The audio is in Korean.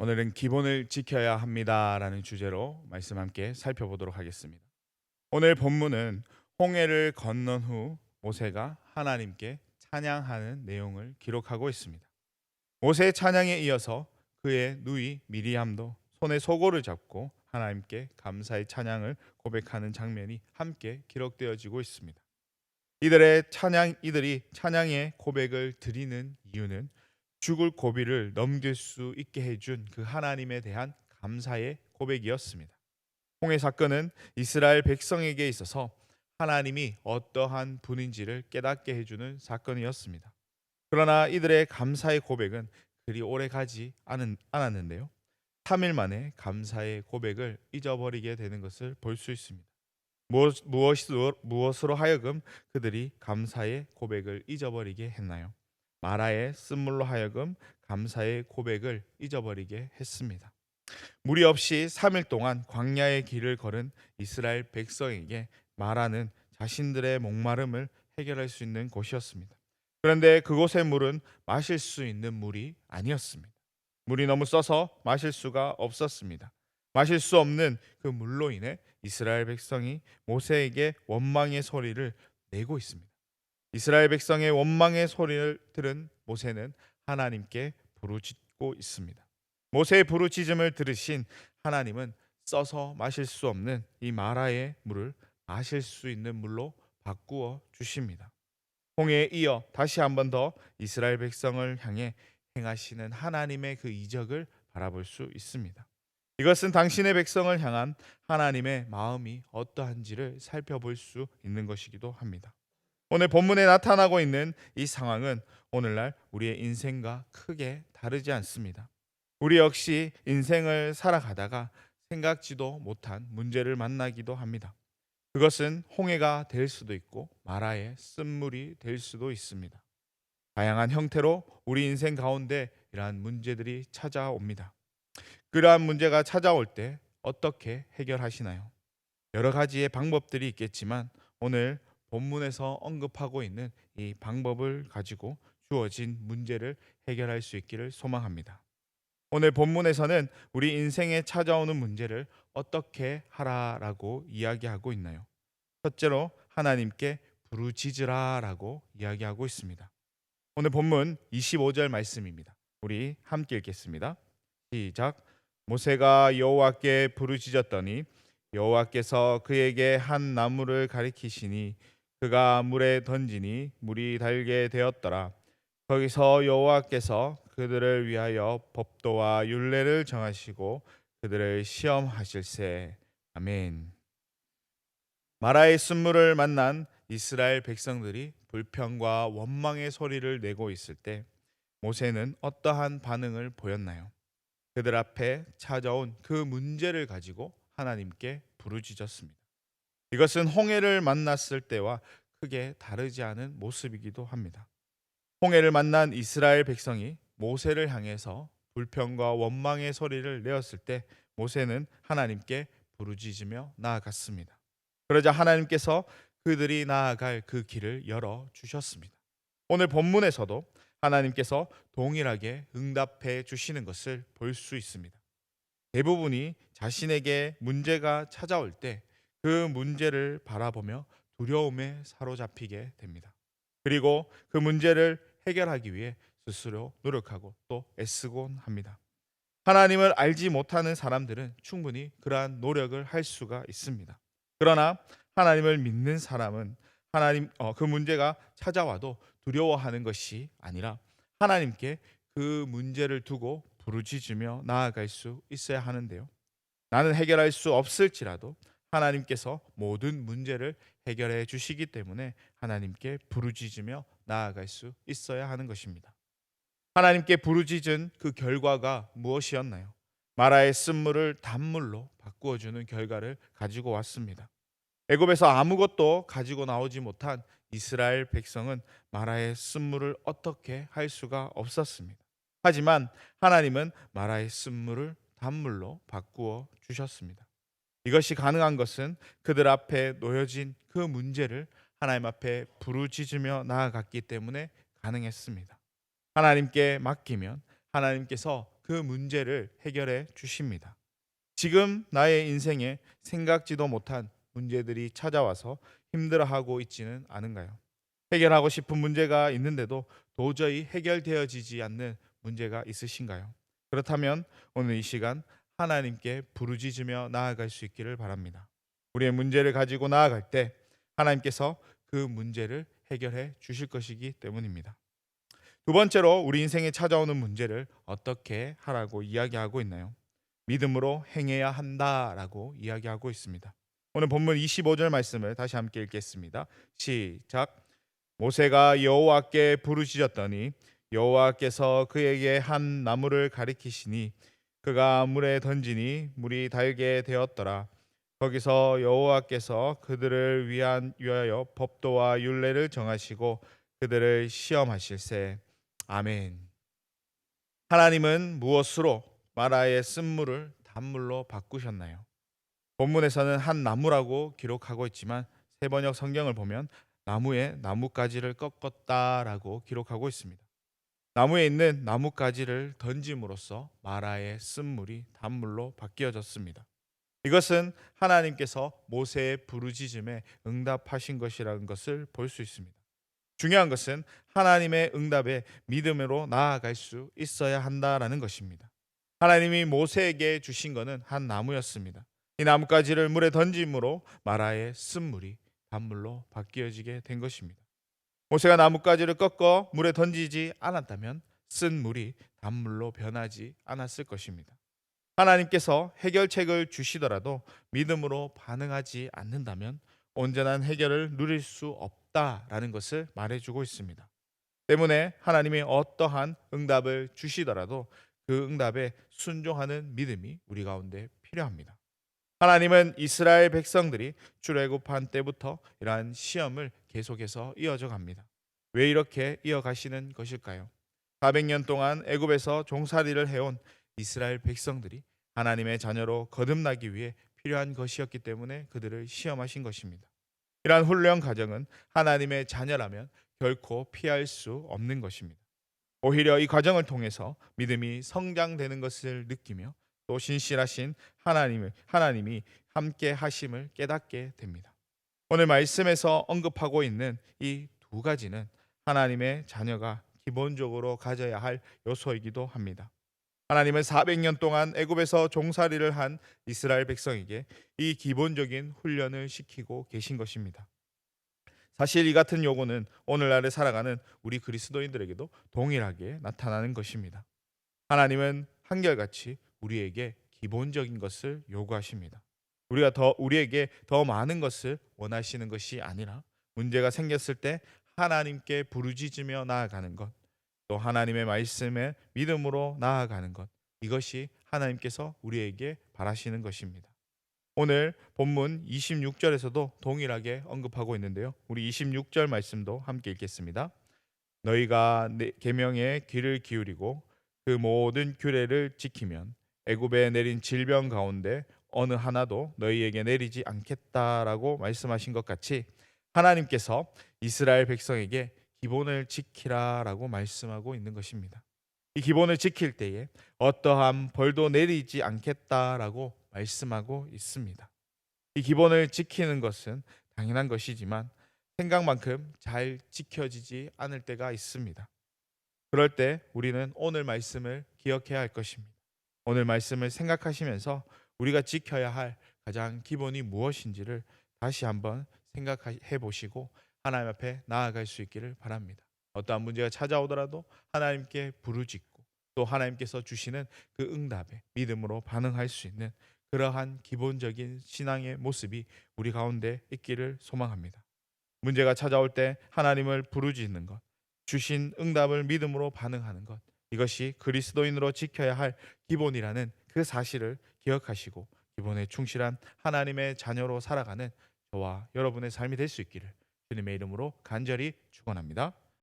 오늘은 기본을 지켜야 합니다라는 주제로 말씀 함께 살펴보도록 하겠습니다. 오늘 본문은 홍해를 건넌 후 모세가 하나님께 찬양하는 내용을 기록하고 있습니다. 모세의 찬양에 이어서 그의 누이 미리암도 손에 소고를 잡고 하나님께 감사의 찬양을 고백하는 장면이 함께 기록되어지고 있습니다. 이들이 찬양의 고백을 드리는 이유는 죽을 고비를 넘길 수 있게 해준 그 하나님에 대한 감사의 고백이었습니다. 홍해 사건은 이스라엘 백성에게 있어서 하나님이 어떠한 분인지를 깨닫게 해주는 사건이었습니다. 그러나 이들의 감사의 고백은 그리 오래 가지 않았는데요. 3일 만에 감사의 고백을 잊어버리게 되는 것을 볼 수 있습니다. 무엇으로 하여금 그들이 감사의 고백을 잊어버리게 했나요? 마라의 쓴물로 하여금 감사의 고백을 잊어버리게 했습니다. 무리 없이 3일 동안 광야의 길을 걸은 이스라엘 백성에게 마라는 자신들의 목마름을 해결할 수 있는 곳이었습니다. 그런데 그곳의 물은 마실 수 있는 물이 아니었습니다. 물이 너무 써서 마실 수가 없었습니다. 마실 수 없는 그 물로 인해 이스라엘 백성이 모세에게 원망의 소리를 내고 있습니다. 이스라엘 백성의 원망의 소리를 들은 모세는 하나님께 부르짖고 있습니다. 모세의 부르짖음을 들으신 하나님은 써서 마실 수 없는 이 마라의 물을 마실 수 있는 물로 바꾸어 주십니다. 홍해에 이어 다시 한번 더 이스라엘 백성을 향해 행하시는 하나님의 그 이적을 바라볼 수 있습니다. 이것은 당신의 백성을 향한 하나님의 마음이 어떠한지를 살펴볼 수 있는 것이기도 합니다. 오늘 본문에 나타나고 있는 이 상황은 오늘날 우리의 인생과 크게 다르지 않습니다. 우리 역시 인생을 살아가다가 생각지도 못한 문제를 만나기도 합니다. 그것은 홍해가 될 수도 있고 마라의 쓴물이 될 수도 있습니다. 다양한 형태로 우리 인생 가운데 이러한 문제들이 찾아옵니다. 그러한 문제가 찾아올 때 어떻게 해결하시나요? 여러 가지의 방법들이 있겠지만 오늘 본문에서 언급하고 있는 이 방법을 가지고 주어진 문제를 해결할 수 있기를 소망합니다. 오늘 본문에서는 우리 인생에 찾아오는 문제를 어떻게 하라라고 이야기하고 있나요? 첫째로 하나님께 부르짖으라라고 이야기하고 있습니다. 오늘 본문 25절 말씀입니다. 우리 함께 읽겠습니다. 시작. 모세가 여호와께 부르짖었더니 여호와께서 그에게 한 나무를 가리키시니 그가 물에 던지니 물이 달게 되었더라. 거기서 여호와께서 그들을 위하여 법도와 율례를 정하시고 그들을 시험하실세. 아멘. 마라의 쓴물을 만난 이스라엘 백성들이 불평과 원망의 소리를 내고 있을 때 모세는 어떠한 반응을 보였나요? 그들 앞에 찾아온 그 문제를 가지고 하나님께 부르짖었습니다. 이것은 홍해를 만났을 때와 크게 다르지 않은 모습이기도 합니다. 홍해를 만난 이스라엘 백성이 모세를 향해서 불평과 원망의 소리를 내었을 때 모세는 하나님께 부르짖으며 나아갔습니다. 그러자 하나님께서 그들이 나아갈 그 길을 열어 주셨습니다. 오늘 본문에서도 하나님께서 동일하게 응답해 주시는 것을 볼 수 있습니다. 대부분이 자신에게 문제가 찾아올 때 그 문제를 바라보며 두려움에 사로잡히게 됩니다. 그리고 그 문제를 해결하기 위해 스스로 노력하고 또 애쓰곤 합니다. 하나님을 알지 못하는 사람들은 충분히 그러한 노력을 할 수가 있습니다. 그러나 하나님을 믿는 사람은 그 문제가 찾아와도 두려워하는 것이 아니라 하나님께 그 문제를 두고 부르짖으며 나아갈 수 있어야 하는데요. 나는 해결할 수 없을지라도 하나님께서 모든 문제를 해결해 주시기 때문에 하나님께 부르짖으며 나아갈 수 있어야 하는 것입니다. 하나님께 부르짖은 그 결과가 무엇이었나요? 마라의 쓴물을 단물로 바꾸어 주는 결과를 가지고 왔습니다. 애굽에서 아무것도 가지고 나오지 못한 이스라엘 백성은 마라의 쓴물을 어떻게 할 수가 없었습니다. 하지만 하나님은 마라의 쓴물을 단물로 바꾸어 주셨습니다. 이것이 가능한 것은 그들 앞에 놓여진 그 문제를 하나님 앞에 부르짖으며 나아갔기 때문에 가능했습니다. 하나님께 맡기면 하나님께서 그 문제를 해결해 주십니다. 지금 나의 인생에 생각지도 못한 문제들이 찾아와서 힘들어하고 있지는 않은가요? 해결하고 싶은 문제가 있는데도 도저히 해결되어지지 않는 문제가 있으신가요? 그렇다면 오늘 이 시간 하나님께 부르짖으며 나아갈 수 있기를 바랍니다. 우리의 문제를 가지고 나아갈 때 하나님께서 그 문제를 해결해 주실 것이기 때문입니다. 두 번째로 우리 인생에 찾아오는 문제를 어떻게 하라고 이야기하고 있나요? 믿음으로 행해야 한다라고 이야기하고 있습니다. 오늘 본문 25절 말씀을 다시 함께 읽겠습니다. 시작. 모세가 여호와께 부르짖었더니 여호와께서 그에게 한 나무를 가리키시니 그가 물에 던지니 물이 달게 되었더라. 거기서 여호와께서 그들을 위하여 법도와 율례를 정하시고 그들을 시험하실세. 아멘. 하나님은 무엇으로 마라의 쓴물을 단물로 바꾸셨나요? 본문에서는 한 나무라고 기록하고 있지만 세번역 성경을 보면 나무에 나뭇가지를 꺾었다라고 기록하고 있습니다. 나무에 있는 나뭇가지를 던짐으로써 마라의 쓴물이 단물로 바뀌어졌습니다. 이것은 하나님께서 모세의 부르짖음에 응답하신 것이라는 것을 볼 수 있습니다. 중요한 것은 하나님의 응답에 믿음으로 나아갈 수 있어야 한다라는 것입니다. 하나님이 모세에게 주신 것은 한 나무였습니다. 이 나뭇가지를 물에 던짐으로 마라의 쓴물이 단물로 바뀌어지게 된 것입니다. 모세가 나뭇가지를 꺾어 물에 던지지 않았다면 쓴 물이 단물로 변하지 않았을 것입니다. 하나님께서 해결책을 주시더라도 믿음으로 반응하지 않는다면 온전한 해결을 누릴 수 없다라는 것을 말해주고 있습니다. 때문에 하나님이 어떠한 응답을 주시더라도 그 응답에 순종하는 믿음이 우리 가운데 필요합니다. 하나님은 이스라엘 백성들이 출애굽한 때부터 이러한 시험을 계속해서 이어져 갑니다. 왜 이렇게 이어가시는 것일까요? 400년 동안 애굽에서 종살이를 해온 이스라엘 백성들이 하나님의 자녀로 거듭나기 위해 필요한 것이었기 때문에 그들을 시험하신 것입니다. 이러한 훈련 과정은 하나님의 자녀라면 결코 피할 수 없는 것입니다. 오히려 이 과정을 통해서 믿음이 성장되는 것을 느끼며 또 신실하신 하나님이 함께 하심을 깨닫게 됩니다. 오늘 말씀에서 언급하고 있는 이 두 가지는 하나님의 자녀가 기본적으로 가져야 할 요소이기도 합니다. 하나님은 400년 동안 애굽에서 종살이를 한 이스라엘 백성에게 이 기본적인 훈련을 시키고 계신 것입니다. 사실 이 같은 요구는 오늘날에 살아가는 우리 그리스도인들에게도 동일하게 나타나는 것입니다. 하나님은 한결같이 우리에게 기본적인 것을 요구하십니다. 우리에게 더 많은 것을 원하시는 것이 아니라 문제가 생겼을 때 하나님께 부르짖으며 나아가는 것, 또 하나님의 말씀에 믿음으로 나아가는 것, 이것이 하나님께서 우리에게 바라시는 것입니다. 오늘 본문 26절에서도 동일하게 언급하고 있는데요. 우리 26절 말씀도 함께 읽겠습니다. 너희가 내 계명에 귀를 기울이고 그 모든 규례를 지키면 애굽에 내린 질병 가운데 어느 하나도 너희에게 내리지 않겠다라고 말씀하신 것 같이 하나님께서 이스라엘 백성에게 기본을 지키라라고 말씀하고 있는 것입니다. 이 기본을 지킬 때에 어떠한 벌도 내리지 않겠다라고 말씀하고 있습니다. 이 기본을 지키는 것은 당연한 것이지만 생각만큼 잘 지켜지지 않을 때가 있습니다. 그럴 때 우리는 오늘 말씀을 기억해야 할 것입니다. 오늘 말씀을 생각하시면서 우리가 지켜야 할 가장 기본이 무엇인지를 다시 한번 생각해 보시고 하나님 앞에 나아갈 수 있기를 바랍니다. 어떠한 문제가 찾아오더라도 하나님께 부르짖고 또 하나님께서 주시는 그 응답에 믿음으로 반응할 수 있는 그러한 기본적인 신앙의 모습이 우리 가운데 있기를 소망합니다. 문제가 찾아올 때 하나님을 부르짖는 것, 주신 응답을 믿음으로 반응하는 것, 이것이 그리스도인으로 지켜야 할 기본이라는 그 사실을 기억하시고 기본에 충실한 하나님의 자녀로 살아가는 저와 여러분의 삶이 될 수 있기를 주님의 이름으로 간절히 축원합니다.